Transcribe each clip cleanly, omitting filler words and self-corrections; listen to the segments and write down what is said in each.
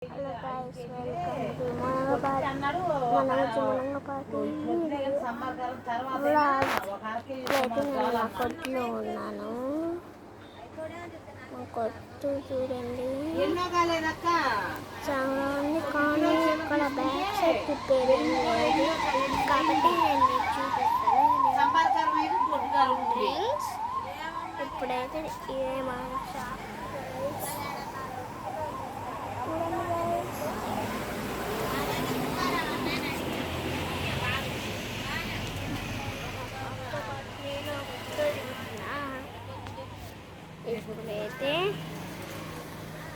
Hello guys, welcome to Munangapati vlogs. ఇప్పుడైతే నేను మా కొట్టులో ఉన్నాను. మా కొట్టు చూడండి చాలా ఉంది, కానీ ఇక్కడ బ్యాక్ సైడ్ ప్రిపేరింగ్ లేదు కాబట్టి నేను మీకు చూపిస్తాను. ఇప్పుడైతే ఇదే మా షాప్. ఇప్పుడైతే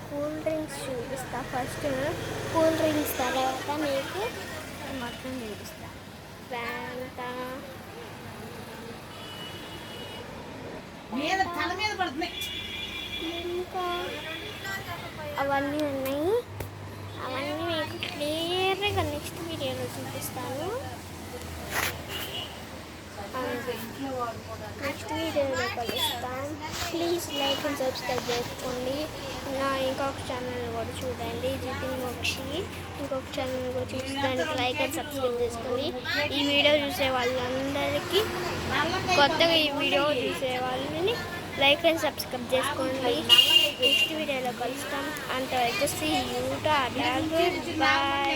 కూల్ డ్రింక్స్ చూపిస్తా. ఫస్ట్ కూల్ డ్రింక్స్, తర్వాత మీకు మొత్తం చూపిస్తా. ఫ్యాంటా, ఇంకా అవన్నీ ఉన్నాయి. అవన్నీ మీకు క్లియర్గా నెక్స్ట్ వీడియోలో చూపిస్తాను. నెక్స్ట్ వీడియోలో కలుస్తాం. ప్లీజ్ లైక్ అండ్ సబ్స్క్రైబ్ చేసుకోండి. నా ఇంకొక ఛానల్ కూడా చూడండి, జితిన్ మోక్షి. ఇంకొక ఛానల్ కూడా చూడడానికి లైక్ అండ్ సబ్స్క్రైబ్ చేసుకోండి. ఈ వీడియో చూసే వాళ్ళందరికీ, కొత్తగా ఈ వీడియో చూసే వాళ్ళని లైక్ అండ్ సబ్స్క్రైబ్ చేసుకోండి. నెక్స్ట్ వీడియోలో కలుస్తాం. అంతవరకు see you, tata, good bye.